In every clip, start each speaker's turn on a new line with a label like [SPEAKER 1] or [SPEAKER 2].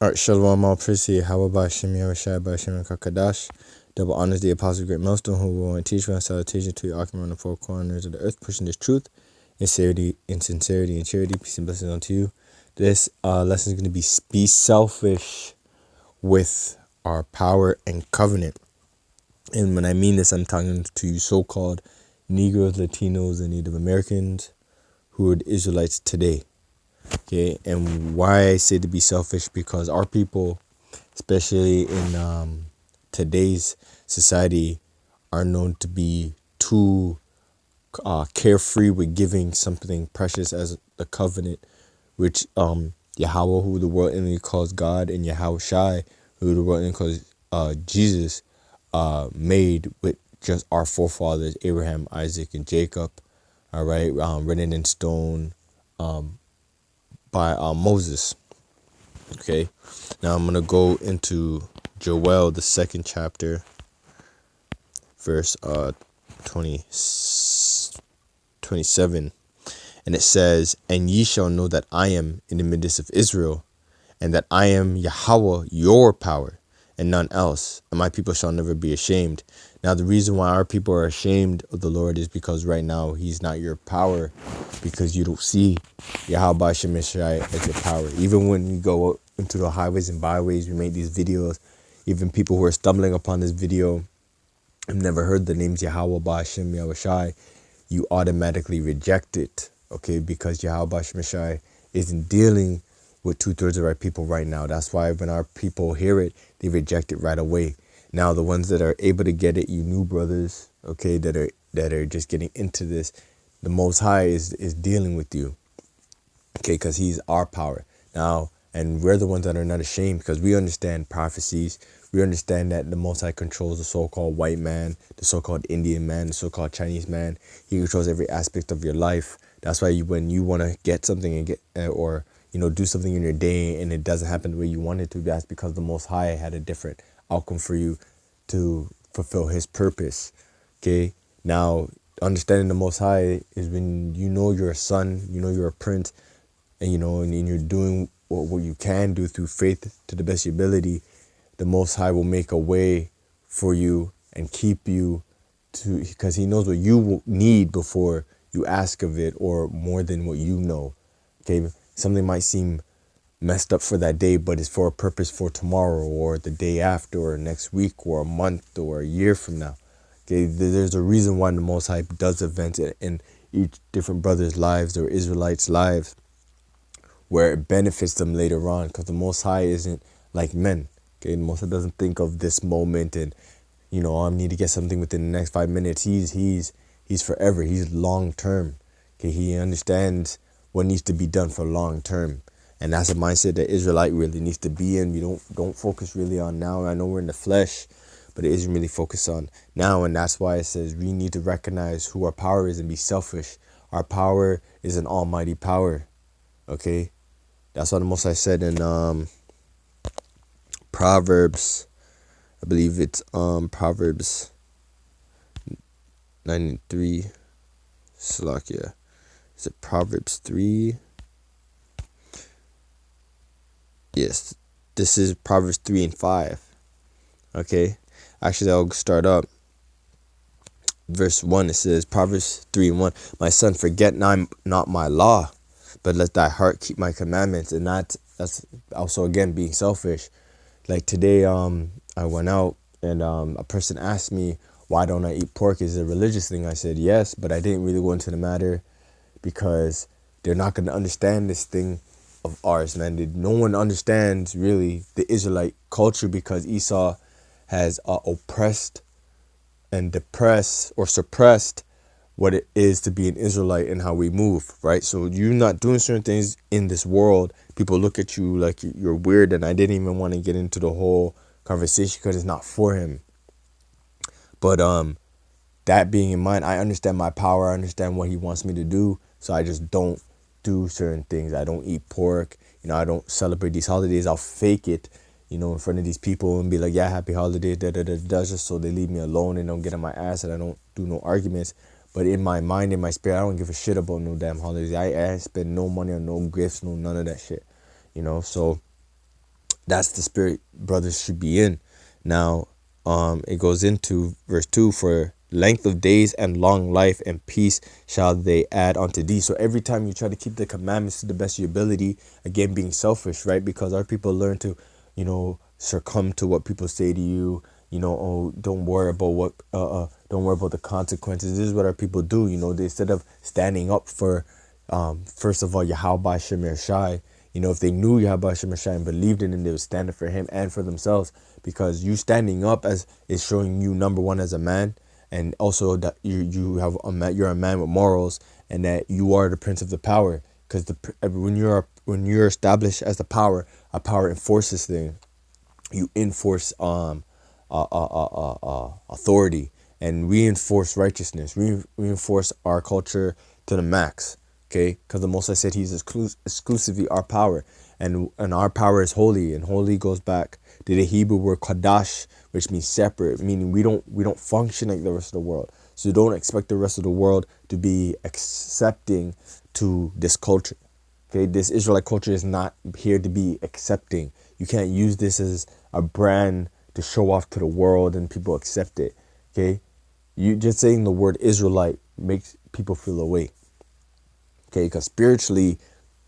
[SPEAKER 1] Alright, Shalom, all praise to YAHAWAH, Hashem, Yahawashi, Hashem, QADASH. Double honors the apostle of great milestone who will teach one salutation to your Akim on the four corners of the earth, pushing this truth in sincerity and charity. Peace and blessings unto you. This lesson is going to be selfish with our power and covenant. And when I mean this, I'm talking to you so-called Negroes, Latinos, and Native Americans who are the Israelites today. Okay, and why I say to be selfish, because our people, especially in today's society, are known to be too carefree with giving something precious as the covenant, which Yahawah, who the world enemy calls God, and YAHAWASHI, who the world enemy calls Jesus, made with just our forefathers, Abraham, Isaac, and Jacob. All right, written in stone by Moses. Okay, now I'm gonna go into Joel, the 2nd chapter, verse 27, and it says, "And ye shall know that I am in the midst of Israel, and that I am Yahawah, your power, and none else, and my people shall never be ashamed." Now, the reason why our people are ashamed of the Lord is because right now he's not your power, because you don't see Yahweh as your power. Even when we go into the highways and byways, we make these videos, even people who are stumbling upon this video have never heard the names Yahweh, Hashem, Yahawashi, you automatically reject it, okay, because Yahweh Hashem isn't dealing with 2/3 of our people right now. That's why when our people hear it, they reject it right away. Now, the ones that are able to get it, you new brothers, okay, that are just getting into this, the Most High is dealing with you, okay, because he's our power. Now, and we're the ones that are not ashamed, because we understand prophecies. We understand that the Most High controls the so-called white man, the so-called Indian man, the so-called Chinese man. He controls every aspect of your life. That's why when you want to get something and get or do something in your day and it doesn't happen the way you want it to, that's because the Most High had a different outcome for you to fulfill his purpose. Okay, now understanding the Most High is when you know you're a son, you're a prince, and and you're doing what you can do through faith to the best of your ability. The Most High will make a way for you and keep you because he knows what you need before you ask of it, or more than what you know. Okay, something might seem messed up for that day, but it's for a purpose for tomorrow, or the day after, or next week, or a month, or a year from now. Okay, there's a reason why the Most High does events in each different brother's lives or Israelites' lives, where it benefits them later on, because the Most High isn't like men. Okay, the Most High doesn't think of this moment and I need to get something within the next 5 minutes. He's forever. He's long term. Okay, he understands what needs to be done for long term, and that's a mindset that Israelite really needs to be in. We don't focus really on now. I know we're in the flesh, but it isn't really focused on now, and that's why it says we need to recognize who our power is and be selfish. Our power is an almighty power. Okay, that's what the Most High said in Proverbs. I believe it's Proverbs 93. Salakia. Is it Proverbs 3? Yes. This is Proverbs 3 and 5. Okay. Actually, I'll start up. Verse 1, it says, Proverbs 3 and 1. "My son, forget not my law, but let thy heart keep my commandments." And that's also, again, being selfish. Like today, I went out and a person asked me, why don't I eat pork? Is it a religious thing? I said yes, but I didn't really go into the matter because they're not going to understand this thing of ours, man. No one understands really the Israelite culture, because Esau has oppressed and depressed or suppressed what it is to be an Israelite and how we move, right? So you're not doing certain things in this world, people look at you like you're weird, and I didn't even want to get into the whole conversation because it's not for him. But that being in mind, I understand my power, I understand what he wants me to do, so I just don't do certain things. I don't eat pork, I don't celebrate these holidays. I'll fake it, in front of these people and be like, yeah, happy holiday, just so they leave me alone and don't get on my ass, and I don't do no arguments. But in my mind, in my spirit, I don't give a shit about no damn holidays. I spend no money on no gifts, none of that shit, So That's the spirit brothers should be in. Now, it goes into verse 2, for length of days and long life and peace shall they add unto thee. So every time you try to keep the commandments to the best of your ability, again being selfish, right? Because our people learn to, succumb to what people say to you. Oh, don't worry about what don't worry about the consequences. This is what our people do. They, instead of standing up for first of all Yahweh Shem Shai, if they knew Yahweh Shem Shai and believed in him, they would stand up for him and for themselves. Because you standing up as is showing you, number one, as a man, and also that you're a man with morals, and that you are the prince of the power. Because when you're established as a power enforces things. You enforce authority and reinforce righteousness, reinforce our culture to the max. Okay, because the Most High said He's exclusively our power, and our power is holy, and holy goes back to the Hebrew word QADASH, which means separate, meaning we don't function like the rest of the world. So don't expect the rest of the world to be accepting to this culture. Okay, this Israelite culture is not here to be accepting. You can't use this as a brand to show off to the world and people accept it. Okay, you just saying the word Israelite makes people feel away. Okay, because spiritually,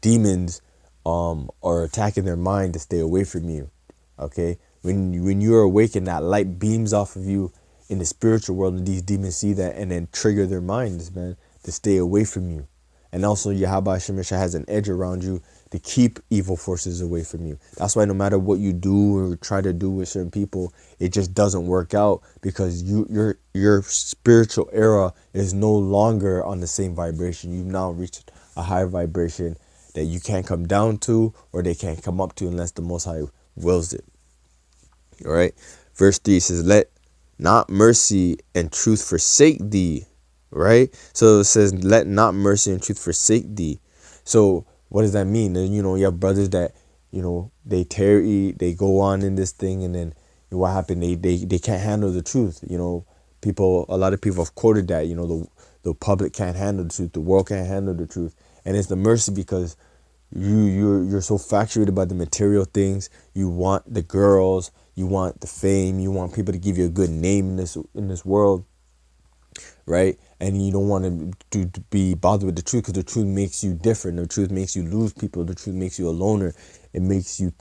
[SPEAKER 1] demons are attacking their mind to stay away from you. Okay, when you're awake and that light beams off of you in the spiritual world, and these demons see that and then trigger their minds, man, to stay away from you. And also Yahweh Shemisha has an edge around you to keep evil forces away from you. That's why no matter what you do or try to do with certain people, it just doesn't work out, because your spiritual era is no longer on the same vibration. You've now reached a higher vibration that you can't come down to, or they can't come up to, unless the Most High wills it. All right. Verse 3 says, let not mercy and truth forsake thee. Right? So it says, let not mercy and truth forsake thee. So what does that mean? You have brothers that, they tarry, they go on in this thing, and then what happened? They can't handle the truth. A lot of people have quoted that, the public can't handle the truth, the world can't handle the truth. And it's the mercy, because you're so infatuated by the material things. You want the girls, you want the fame, you want people to give you a good name in this world, right? And you don't want to be bothered with the truth, because the truth makes you different. The truth makes you lose people. The truth makes you a loner. It makes you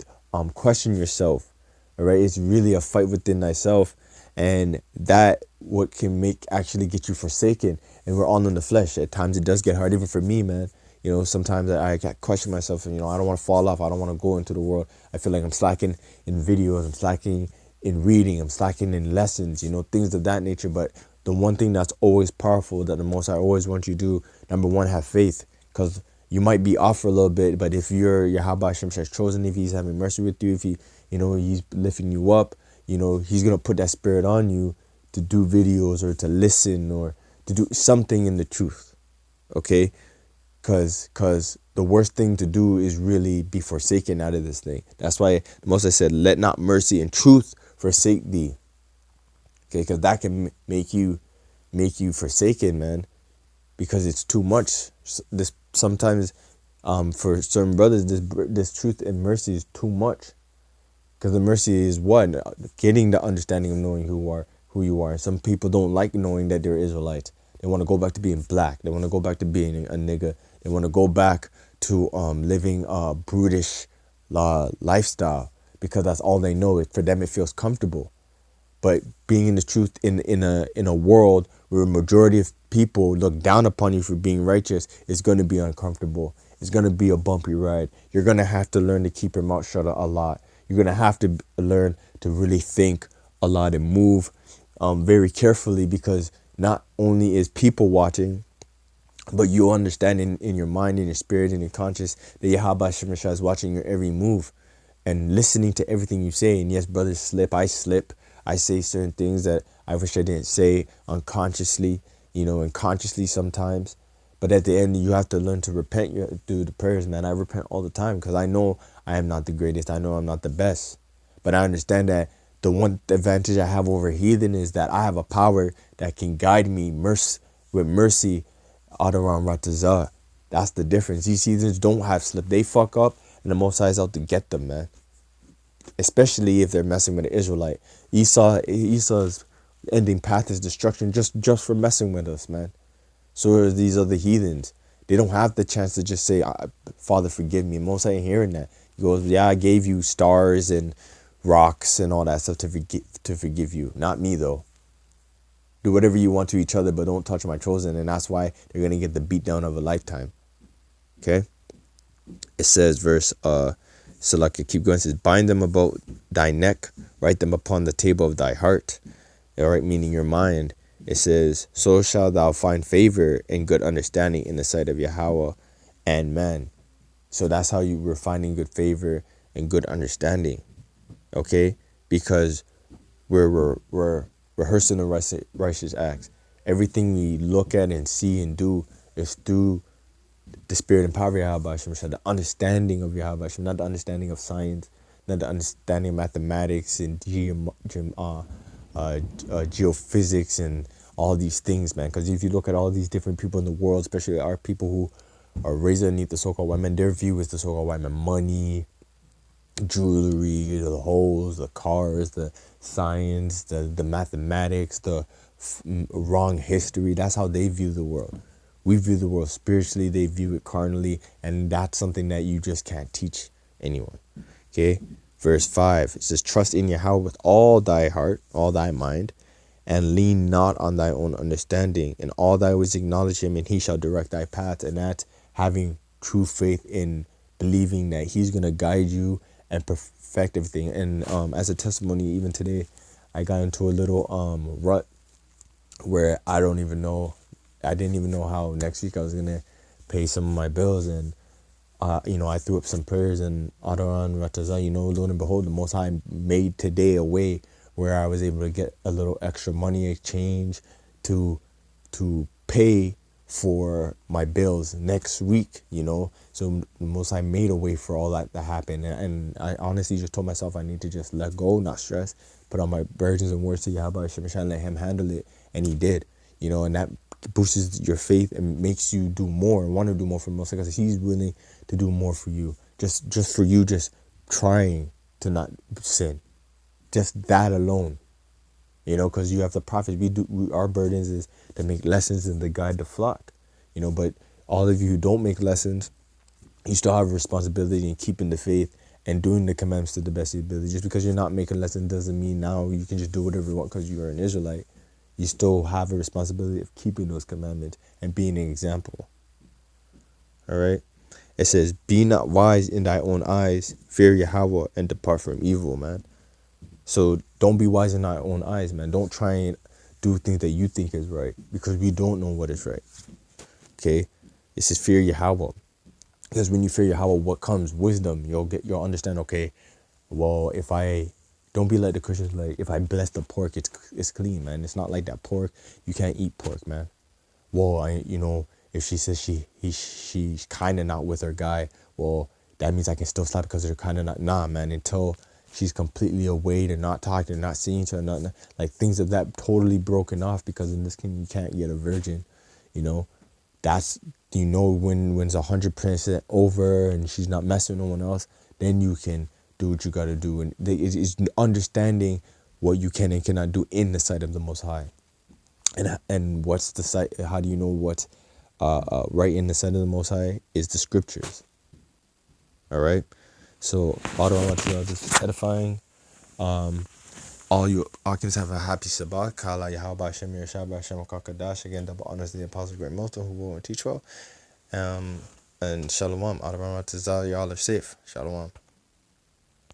[SPEAKER 1] question yourself. All right, it's really a fight within thyself, and that what can actually get you forsaken. And we're all in the flesh. At times it does get hard, even for me, man. Sometimes I question myself, and I don't want to fall off. I don't want to go into the world. I feel like I'm slacking in videos. I'm slacking in reading. I'm slacking in lessons. Things of that nature. But the one thing that's always powerful, that the Most High always wants you to do, number one, have faith. Because you might be off for a little bit, but if you're Yahweh Hashem has chosen, if He's having mercy with you, if He's lifting you up, He's gonna put that spirit on you to do videos, or to listen, or to do something in the truth. Okay, because the worst thing to do is really be forsaken out of this thing. That's why the Most High said, let not mercy and truth forsake thee. Okay, because that can make you forsaken, man, because it's too much. This sometimes, for certain brothers, this truth and mercy is too much, because the mercy is what? Getting the understanding of knowing who you are. Some people don't like knowing that they're Israelites. They want to go back to being black. They want to go back to being a nigga. They want to go back to living a brutish lifestyle, because that's all they know. For them, it feels comfortable. But being in the truth in a world where a majority of people look down upon you for being righteous is going to be uncomfortable. It's going to be a bumpy ride. You're going to have to learn to keep your mouth shut a lot. You're going to have to learn to really think a lot and move very carefully, because not only is people watching, but you understand in your mind, in your spirit, in your conscience, that Yahweh Shemashah is watching your every move and listening to everything you say. And yes, brothers slip. I slip. I say certain things that I wish I didn't say unconsciously, and consciously sometimes. But at the end, you have to learn to repent. You have to do the prayers, man. I repent all the time, because I know I am not the greatest. I know I'm not the best. But I understand that the one advantage I have over heathen is that I have a power that can guide me with mercy out around RAWCHAA. That's the difference. These heathens don't have slip. They fuck up, and the Most High is out to get them, man. especially if they're messing with an Israelite. Esau's ending path is destruction just for messing with us, man. So are these other heathens. They don't have the chance to just say, Father, forgive me. Most ain't hearing that. He goes, yeah, I gave you stars and rocks and all that stuff to forgive you. Not me, though. Do whatever you want to each other, but don't touch my chosen. And that's why they're going to get the beatdown of a lifetime. Okay? It says, verse, Salaka, keep going. It says, bind them about thy neck, write them upon the table of thy heart. All right, meaning your mind. It says, so shalt thou find favor and good understanding in the sight of Yahweh and man. So that's how you were finding good favor and good understanding. Okay? Because we're rehearsing the righteous acts. Everything we look at and see and do is through the spirit and power of Yahweh, the understanding of Yahweh, not the understanding of science, not the understanding of mathematics and geophysics and all these things, man. Because if you look at all these different people in the world, especially our people who are raised underneath the so-called white man, their view is the so-called white man: money, jewelry, the holes, the cars, the science, the mathematics, the wrong history. That's how they view the world. We view the world spiritually, they view it carnally, and that's something that you just can't teach anyone. Okay? Verse 5, it says, trust in Yahweh with all thy heart, all thy mind, and lean not on thy own understanding. In all thy ways acknowledge him, and he shall direct thy path. And that's having true faith in believing that he's going to guide you and perfect everything. And as a testimony, even today, I got into a little rut where I didn't even know how next week I was going to pay some of my bills. And I threw up some prayers, and RAWCHAA, lo and behold, the Most High made today a way where I was able to get a little extra money exchange to pay for my bills next week, So the Most High made a way for all that to happen. And I honestly just told myself I need to just let go, not stress, put on my burdens and words to Yahweh, and let him handle it. And he did, and that boosts your faith and makes you do more and want to do more for Most High, because he's willing to do more for you. Just for you, just trying to not sin. Just that alone, because you have the prophets. Our burdens is to make lessons and to guide the flock, But all of you who don't make lessons, you still have a responsibility in keeping the faith and doing the commandments to the best of your ability. Just because you're not making lessons doesn't mean now you can just do whatever you want because you are an Israelite. You still have a responsibility of keeping those commandments and being an example. All right. It says, be not wise in thy own eyes, fear Yahweh, and depart from evil, man. So don't be wise in thy own eyes, man. Don't try and do things that you think is right, because we don't know what is right. Okay? It says, fear Yahweh. Because when you fear Yahweh, what comes? Wisdom. You'll understand, okay, well, don't be like the Christians, like, if I bless the pork, it's clean, man. It's not like that pork. You can't eat pork, man. Well, if she says she's kind of not with her guy, well, that means I can still slap because they're kind of not. Nah, man, until she's completely away, they're not talking, they're not seeing each other, nothing, like things of that totally broken off, because in this kingdom you can't get a virgin, That's, when it's 100% over and she's not messing with no one else, then you can do what you got to do. And it's understanding what you can and cannot do in the sight of the Most High. And what's the sight? How do you know what's right in the sight of the Most High? Is the scriptures. All right. So all I want to just edifying. All you occupants have a happy Sabbath. Kala Yahawah Shem Yerusha Shem QADASH. Again, double honors to the apostles, great Milton, who will teach well. And Shalom. Y'all are safe. Shalom.